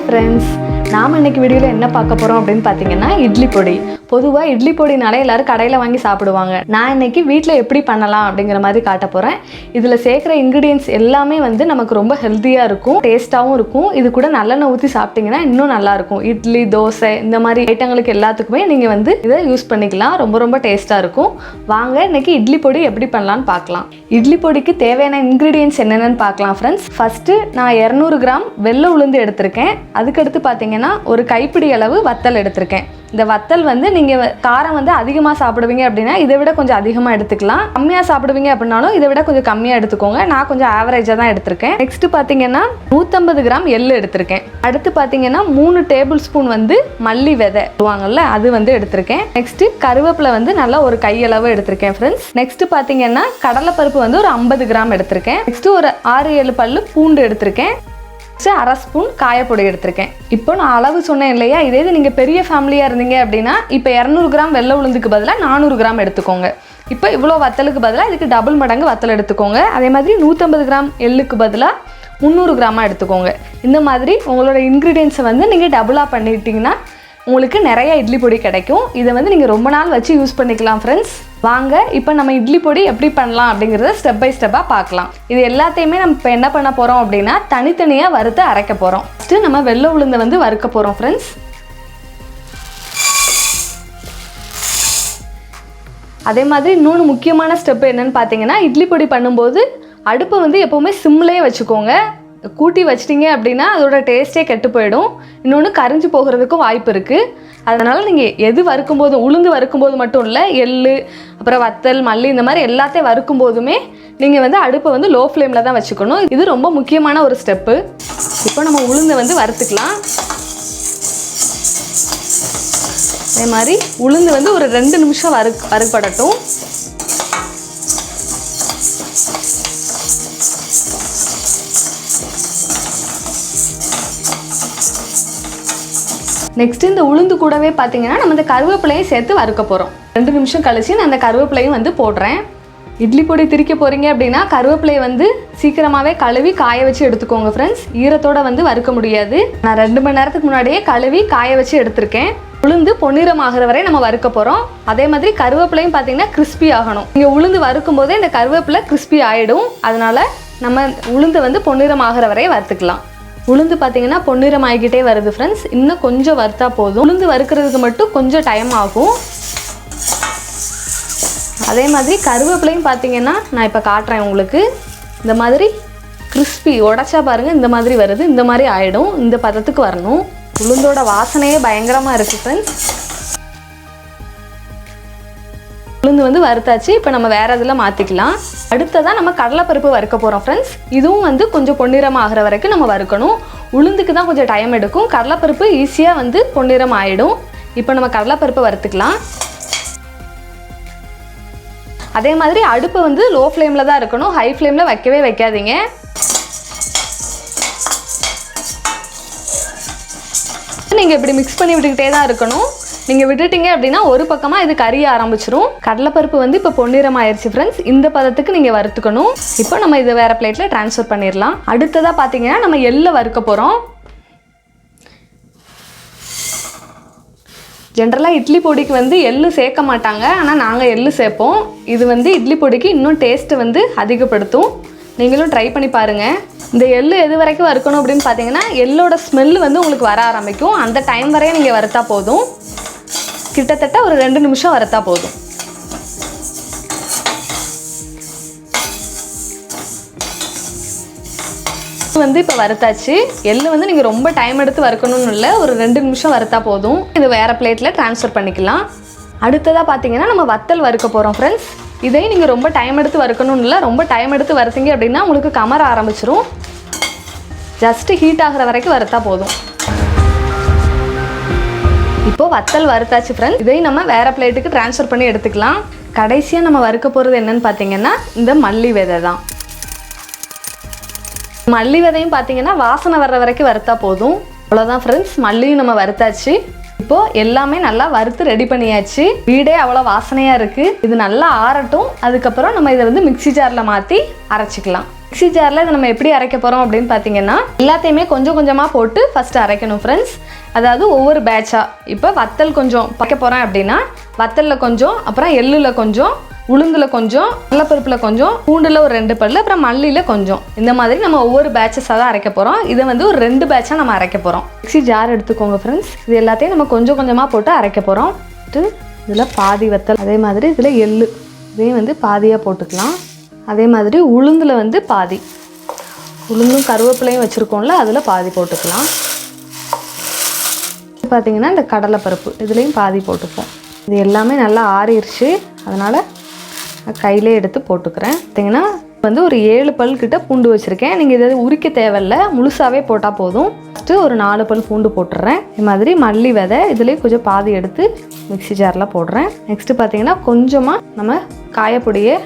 Hi friends, நாம் இன்றைக்கி வீடியோவில் என்ன பார்க்க போகிறோம் அப்படின்னு பார்த்தீங்கன்னா இட்லி பொடி. பொதுவாக இட்லி பொடினாலே எல்லோரும் கடையில் வாங்கி சாப்பிடுவாங்க. நான் இன்றைக்கி வீட்டில் எப்படி பண்ணலாம் அப்படிங்கிற மாதிரி காட்ட போகிறேன். இதில் சேர்க்குற இன்க்ரீடியன்ட்ஸ் எல்லாமே வந்து நமக்கு ரொம்ப ஹெல்த்தியாக இருக்கும், டேஸ்ட்டாகவும் இருக்கும். இது கூட நல்லெண்ணெய் ஊற்றி சாப்பிட்டிங்கன்னா இன்னும் நல்லாயிருக்கும். இட்லி, தோசை இந்த மாதிரி ஐட்டங்களுக்கு எல்லாத்துக்குமே நீங்கள் வந்து இதை யூஸ் பண்ணிக்கலாம். ரொம்ப ரொம்ப டேஸ்ட்டாக இருக்கும். வாங்க இன்றைக்கி இட்லி பொடி எப்படி பண்ணலான்னு பார்க்கலாம். இட்லி பொடிக்கு தேவையான இன்க்ரீடியன்ட்ஸ் என்னென்னு பார்க்கலாம் ஃப்ரெண்ட்ஸ். ஃபஸ்ட்டு நான் 200 கிராம் வெள்ளை உளுந்து எடுத்திருக்கேன். அதுக்கடுத்து பார்த்தீங்கன்னா ஒரு கைப்பிடி அளவு வத்தல் எடுத்திருக்கேன். இந்த வத்தல் வந்து நீங்கள் காரம் வந்து அதிகமாக சாப்பிடுவீங்க அப்படின்னா இதை விட கொஞ்சம் அதிகமாக எடுத்துக்கலாம். கம்மியாக சாப்பிடுவீங்க அப்படின்னாலும் இதை விட கொஞ்சம் கம்மியாக எடுத்துக்கோங்க. நான் கொஞ்சம் ஆவரேஜாக தான் எடுத்திருக்கேன். நெக்ஸ்ட் பார்த்தீங்கன்னா 150 கிராம் எள்ளு எடுத்திருக்கேன். அடுத்து பார்த்தீங்கன்னா 3 டேபிள் ஸ்பூன் வந்து மல்லி விதை சொல்லுவாங்கல்ல, அது வந்து எடுத்திருக்கேன். நெக்ஸ்ட் கருவேப்பிலை வந்து நல்லா ஒரு கையளவு எடுத்திருக்கேன் ஃப்ரெண்ட்ஸ். நெக்ஸ்ட் பார்த்தீங்கன்னா கடலைப்பருப்பு வந்து ஒரு 50 கிராம் எடுத்திருக்கேன். நெக்ஸ்ட் ஒரு 6-7 பல்லு பூண்டு எடுத்திருக்கேன். அரை ஸ்பூன் காயப்பொடி எடுத்திருக்கேன். இப்போ நான் அளவு சொன்னேன் இல்லையா, இதே இது நீங்கள் பெரிய ஃபேமிலியாக இருந்தீங்க அப்படின்னா இப்போ 200 கிராம் வெள்ளை உளுந்துக்கு பதிலாக 400 கிராம் எடுத்துக்கோங்க. இப்போ இவ்வளோ வத்தலுக்கு பதிலாக இதுக்கு டபுள் மடங்கு வத்தல் எடுத்துக்கோங்க. அதே மாதிரி 150 கிராம் எள்ளுக்கு பதிலாக 300 கிராமாக எடுத்துக்கோங்க. இந்த மாதிரி உங்களோட இன்க்ரீடியன்ஸை வந்து நீங்கள் டபுளாக பண்ணிட்டீங்கன்னா உங்களுக்கு நிறைய இட்லி பொடி கிடைக்கும். இதை வந்து நீங்கள் ரொம்ப நாள் வச்சு யூஸ் பண்ணிக்கலாம் ஃப்ரெண்ட்ஸ். வாங்க இப்போ நம்ம இட்லி பொடி எப்படி பண்ணலாம் அப்படிங்கிறத ஸ்டெப் பை ஸ்டெப்பாக பார்க்கலாம். இது எல்லாத்தையுமே நம்ம இப்போ என்ன பண்ண போகிறோம் அப்படின்னா தனித்தனியாக வறுத்து அரைக்க போகிறோம். ஃபஸ்ட்டு நம்ம வெள்ளை உளுந்தை வந்து வறுக்க போகிறோம் ஃப்ரெண்ட்ஸ். அதே மாதிரி இன்னொன்று முக்கியமான ஸ்டெப் என்னென்னு பார்த்தீங்கன்னா, இட்லி பொடி பண்ணும்போது அடுப்பை வந்து எப்போவுமே சிம்லேயே வச்சுக்கோங்க. கூட்டி வச்சிட்டிங்க அப்படின்னா அதோட டேஸ்ட்டே கெட்டு போயிடும். இன்னொன்று கரிஞ்சு போகிறதுக்கும் வாய்ப்பு இருக்குது. அதனால் நீங்கள் எது வறுக்கும்போது, உளுந்து வறுக்கும்போது மட்டும் இல்லை, எள்ளு அப்புறம் வத்தல், மல்லி இந்த மாதிரி எல்லாத்தையும் வறுக்கும் போதுமே நீங்கள் வந்து அடுப்பை வந்து லோ ஃப்ளேமில் தான் வச்சுக்கணும். இது ரொம்ப முக்கியமான ஒரு ஸ்டெப்பு. இப்போ நம்ம உளுந்தை வந்து வறுத்துக்கலாம். அதே மாதிரி உளுந்து வந்து ஒரு 2 நிமிஷம் வறுபடட்டும். நெக்ஸ்ட் இந்த உளுந்து கூடவே பார்த்தீங்கன்னா நம்ம இந்த கருவேப்பிலையும் சேர்த்து வறுக்க போகிறோம். 2 நிமிஷம் கழிச்சு நான் அந்த கருவேப்பிலையும் வந்து போடுறேன். இட்லி பொடி திரிக்க போகிறீங்க அப்படின்னா கருவேப்பிலையை வந்து சீக்கிரமாகவே கழுவி காய வச்சு எடுத்துக்கோங்க ஃப்ரெண்ட்ஸ். ஈரத்தோடு வந்து வறுக்க முடியாது. நான் 2 மணி நேரத்துக்கு முன்னாடியே கழுவி காய வச்சு எடுத்திருக்கேன். உளுந்து பொன்னிறம் ஆகிற வரை நம்ம வறுக்க போகிறோம். அதே மாதிரி கருவேப்பிலையும் பார்த்தீங்கன்னா கிறிஸ்பி ஆகணும். நீங்கள் உளுந்து வறுக்கும் போதே இந்த கருவேப்பிலை கிறிஸ்பி ஆகிடும். அதனால் நம்ம உளுந்து வந்து பொன்னிறம் ஆகிற வரை வறுத்துக்கலாம். உளுந்து பார்த்தீங்கன்னா பொன்னிறம் ஆகிக்கிட்டே வருது ஃப்ரெண்ட்ஸ். இன்னும் கொஞ்சம் வறுத்தா போதும். உளுந்து வறுக்கிறதுக்கு மட்டும் கொஞ்சம் டைம் ஆகும். அதே மாதிரி கருவேப்பிலையும் பார்த்தீங்கன்னா நான் இப்போ காட்டுறேன் உங்களுக்கு. இந்த மாதிரி கிறிஸ்பி உடைச்சா பாருங்கள், இந்த மாதிரி வருது. இந்த மாதிரி ஆகிடும். இந்த பதத்துக்கு வரணும். உளுந்தோட வாசனையே பயங்கரமாக இருக்குது ஃப்ரெண்ட்ஸ். உளுந்து வந்து வறுத்தாச்சு. இப்போ நம்ம வேறு இதில் மாற்றிக்கலாம். அடுத்ததான் நம்ம கடலைப்பருப்பு வறுக்க போகிறோம் ஃப்ரெண்ட்ஸ். இதுவும் வந்து கொஞ்சம் பொன்னிறம் ஆகிற வரைக்கும் நம்ம வறுக்கணும். உளுந்துக்கு தான் கொஞ்சம் டைம் எடுக்கும். கடலைப்பருப்பு ஈஸியாக வந்து பொன்னிறம் ஆகிடும். இப்போ நம்ம கடலைப்பருப்பை வறுத்துக்கலாம். அதே மாதிரி அடுப்பை வந்து லோ ஃப்ளேமில் தான் இருக்கணும். ஹை ஃப்ளேமில் வைக்கவே வைக்காதீங்க. நீங்கள் இப்படி மிக்ஸ் பண்ணி விட்டுக்கிட்டே தான் இருக்கணும். நீங்கள் விட்டுட்டீங்க அப்படின்னா ஒரு பக்கமாக இது கரிய ஆரம்பிச்சிடும். கடலைப்பருப்பு வந்து இப்போ பொன்னிறம் ஆயிடுச்சு ஃப்ரெண்ட்ஸ். இந்த பதத்துக்கு நீங்கள் வறுத்துக்கணும். இப்போ நம்ம இதை வேறு பிளேட்டில் ட்ரான்ஸ்ஃபர் பண்ணிடலாம். அடுத்ததாக பார்த்தீங்கன்னா நம்ம எள்ளை வறுக்க போகிறோம். ஜென்ரலாக இட்லி பொடிக்கு வந்து எள்ளு சேர்க்க மாட்டாங்க, ஆனால் நாங்கள் எள்ளு சேர்ப்போம். இது வந்து இட்லி பொடிக்கு இன்னும் டேஸ்ட்டை வந்து அதிகப்படுத்தும். நீங்களும் ட்ரை பண்ணி பாருங்கள். இந்த எள்ளு எது வரைக்கும் வறுக்கணும் அப்படின்னு பார்த்தீங்கன்னா எள்ளோட ஸ்மெல்லு வந்து உங்களுக்கு வர ஆரம்பிக்கும். அந்த டைம் வரையும் நீங்கள் வறுத்தா போதும். கிட்டத்தட்ட ஒரு 2 நிமிஷம் வறுத்தா போதும். வந்து இப்போ வறுத்தாச்சு. எள்ளு வந்து நீங்கள் ரொம்ப டைம் எடுத்து வறுக்கணும்னு இல்லை, ஒரு 2 நிமிஷம் வறுத்தா போதும். இது வேறு பிளேட்டில் ட்ரான்ஸ்ஃபர் பண்ணிக்கலாம். அடுத்ததாக பார்த்தீங்கன்னா நம்ம வத்தல் வறுக்க போகிறோம் ஃப்ரெண்ட்ஸ். இதையும் நீங்கள் ரொம்ப டைம் எடுத்து வறுக்கணும்னு இல்லை, ரொம்ப டைம் எடுத்து வறுத்தீங்க அப்படின்னா உங்களுக்கு கமர ஆரம்பிச்சிரும். ஜஸ்ட்டு ஹீட் ஆகிற வரைக்கும் வறுத்தா போதும். இப்போது வத்தல் வறுத்தாச்சு ஃப்ரெண்ட்ஸ். இதையும் நம்ம வேறு பிளேட்டுக்கு ட்ரான்ஸ்ஃபர் பண்ணி எடுத்துக்கலாம். கடைசியாக நம்ம வறுக்க போகிறது என்னென்னு பார்த்தீங்கன்னா இந்த மல்லி விதை தான். மல்லி விதையும் பார்த்தீங்கன்னா வாசனை வர்ற வரைக்கும் வறுத்தா போதும். அவ்வளோதான் ஃப்ரெண்ட்ஸ், மல்லியும் நம்ம வறுத்தாச்சு. இப்போது எல்லாமே நல்லா வறுத்து ரெடி பண்ணியாச்சு. வீடே அவ்வளோ வாசனையாக இருக்குது. இது நல்லா ஆறட்டும். அதுக்கப்புறம் நம்ம இதை வந்து மிக்ஸி ஜாரில் மாற்றி அரைச்சிக்கலாம். மிக்ஸி ஜாரில் இதை நம்ம எப்படி அரைக்க போகிறோம் அப்படின்னு பார்த்தீங்கன்னா எல்லாத்தையுமே கொஞ்சம் கொஞ்சமாக போட்டு ஃபஸ்ட்டு அரைக்கணும் ஃப்ரெண்ட்ஸ். அதாவது ஒவ்வொரு பேட்சாக. இப்போ வத்தல் கொஞ்சம் பார்க்க போகிறேன் அப்படின்னா வத்தலில் கொஞ்சம், அப்புறம் எள்ளில் கொஞ்சம், உளுந்தில் கொஞ்சம், கடலைப்பருப்பில் கொஞ்சம், பூண்டில் ஒரு 2 பல், அப்புறம் மல்லியில் கொஞ்சம். இந்த மாதிரி நம்ம ஒவ்வொரு பேட்சஸாக தான் அரைக்க போகிறோம். இதை வந்து ஒரு 2 பேட்சாக நம்ம அரைக்க போகிறோம். மிக்ஸி ஜார் எடுத்துக்கோங்க ஃப்ரெண்ட்ஸ். இது எல்லாத்தையும் நம்ம கொஞ்சம் கொஞ்சமாக போட்டு அரைக்க போகிறோம். இதில் பாதி வத்தல், அதே மாதிரி இதில் எள்ளு இதையும் வந்து பாதியாக போட்டுக்கலாம். அதே மாதிரி உளுந்தில் வந்து பாதி, உளுந்தும் கருவேப்பிலையும் வச்சுருக்கோம்ல அதில் பாதி போட்டுக்கலாம். பார்த்திங்கன்னா இந்த கடலைப்பருப்பு இதுலேயும் பாதி போட்டுப்போம். இது எல்லாமே நல்லா ஆறிடுச்சு, அதனால் நான் கையிலே எடுத்து போட்டுக்கிறேன். பார்த்திங்கன்னா வந்து ஒரு 7 பல் கிட்ட பூண்டு வச்சுருக்கேன். நீங்கள் இதை உரிக்க தேவையில்லை, முழுசாகவே போட்டால் போதும். ஃபஸ்ட்டு ஒரு 4 பல் பூண்டு போட்டுடுறேன். இது மாதிரி மல்லி விதை இதுலேயும் கொஞ்சம் பாதி எடுத்து மிக்ஸி ஜாரில் போடுறேன். நெக்ஸ்ட்டு பார்த்திங்கன்னா கொஞ்சமாக நம்ம காயப்பொடியை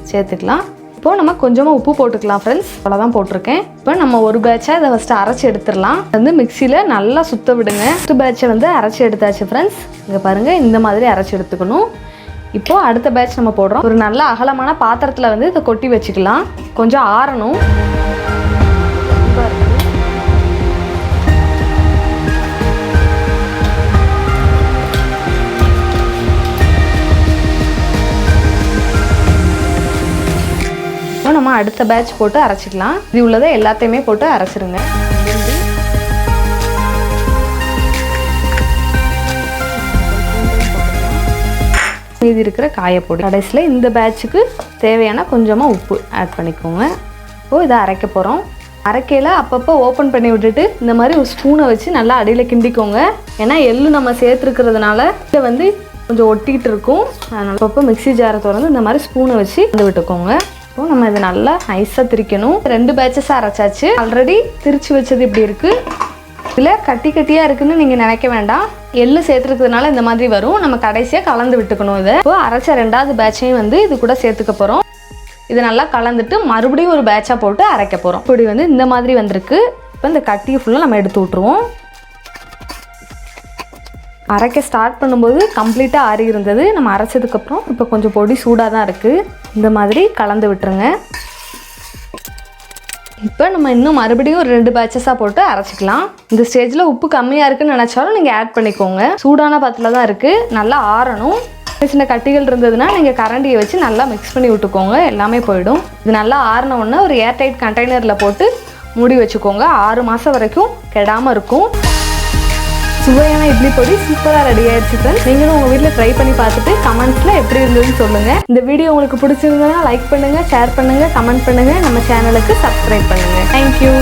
சேர்த்துக்கலாம். இப்போது நம்ம கொஞ்சமாக உப்பு போட்டுக்கலாம் ஃப்ரெண்ட்ஸ். அவ்வளோதான் போட்டிருக்கேன். இப்போ நம்ம ஒரு பேட்சாக இதை ஃபஸ்ட்டு அரைச்சி எடுத்துடலாம். வந்து மிக்சியில் நல்லா சுத்த விடுங்க. ஃபஸ்ட்டு பேட்சை வந்து அரைச்சி எடுத்தாச்சு ஃப்ரெண்ட்ஸ். இங்கே பாருங்கள், இந்த மாதிரி அரைச்சி எடுத்துக்கணும். இப்போது அடுத்த பேட்ச் நம்ம போடுறோம். ஒரு நல்ல அகலமான பாத்திரத்தில் வந்து இதை கொட்டி வச்சுக்கலாம். கொஞ்சம் ஆறணும். நம்ம அடுத்த பேட்ச் போட்டு அரைச்சிக்கலாம். இது உள்ளதை எல்லாத்தையுமே போட்டு அரைச்சிருங்க. மீதி இருக்கிற காயப்பொடி கடைசியில் இந்த பேட்சுக்கு தேவையான கொஞ்சமாக உப்பு ஆட் பண்ணிக்கோங்க. இப்போது இதை அரைக்க போகிறோம். அரைக்கையில் அப்பப்போ ஓப்பன் பண்ணி விட்டுட்டு இந்த மாதிரி ஒரு ஸ்பூனை வச்சு நல்லா அடியில் கிண்டிக்கோங்க. ஏன்னா எள்ளு நம்ம சேர்த்துருக்கிறதுனால இதை வந்து கொஞ்சம் ஒட்டிகிட்டு இருக்கும். அதனால் அப்பப்போ மிக்ஸி ஜாரை திறந்து இந்த மாதிரி ஸ்பூனை வச்சு வந்து விட்டுக்கோங்க. இப்போ நம்ம இதை நல்லா நைஸாக திரிக்கணும். 2 பேட்சஸாக அரைச்சாச்சு. ஆல்ரெடி திரிச்சு வச்சது இப்படி இருக்குது. இதில் கட்டி கட்டியாக இருக்குதுன்னு நீங்கள் நினைக்க வேண்டாம். எள்ளு சேர்த்துருக்கிறதுனால இந்த மாதிரி வரும். நம்ம கடைசியாக கலந்து விட்டுக்கணும். இதை இப்போ அரைச்ச 2வது பேட்சையும் வந்து இது கூட சேர்த்துக்க போகிறோம். இதை நல்லா கலந்துட்டு மறுபடியும் ஒரு பேட்சாக போட்டு அரைக்க போகிறோம். இப்படி வந்து இந்த மாதிரி வந்திருக்கு. இப்போ இந்த கட்டியை ஃபுல்லாக நம்ம எடுத்து விட்ருவோம். அரைக்க ஸ்டார்ட் பண்ணும்போது கம்ப்ளீட்டாக ஆறி இருந்தது. நம்ம அரைச்சதுக்கப்புறம் இப்போ கொஞ்சம் பொடி சூடாக தான் இருக்குது. இந்த மாதிரி கலந்து விட்டுருங்க. இப்போ நம்ம இன்னும் மறுபடியும் ஒரு 2 பேட்சஸாக போட்டு அரைச்சிக்கலாம். இந்த ஸ்டேஜில் உப்பு கம்மியாக இருக்குன்னு நினச்சாலும் நீங்கள் ஆட் பண்ணிக்கோங்க. சூடான பாத்தில் தான் இருக்குது. நல்லா ஆறணும். சின்ன கட்டிகள் இருந்ததுன்னா நீங்கள் கரண்டியை வச்சு நல்லா மிக்ஸ் பண்ணி விட்டுக்கோங்க. எல்லாமே போயிடும். இது நல்லா ஆறின உடனே ஒரு ஏர்டைட் கண்டெய்னரில் போட்டு மூடி வச்சுக்கோங்க. 6 மாதம் வரைக்கும் கெடாமல் இருக்கும். சுவையான இட்லி பொடி சூப்பராக ரெடி ஆயிடுச்சு ஃப்ரெண்ட்ஸ். நீங்களும் உங்கள் வீட்டில் ட்ரை பண்ணி பார்த்துட்டு கமெண்ட்ஸில் எப்படி இருந்ததுன்னு சொல்லுங்கள். இந்த வீடியோ உங்களுக்கு பிடிச்சிருந்ததுன்னா லைக் பண்ணுங்கள், ஷேர் பண்ணுங்கள், கமெண்ட் பண்ணுங்கள். நம்ம சேனலுக்கு சப்ஸ்கிரைப் பண்ணுங்கள். தேங்க்யூ.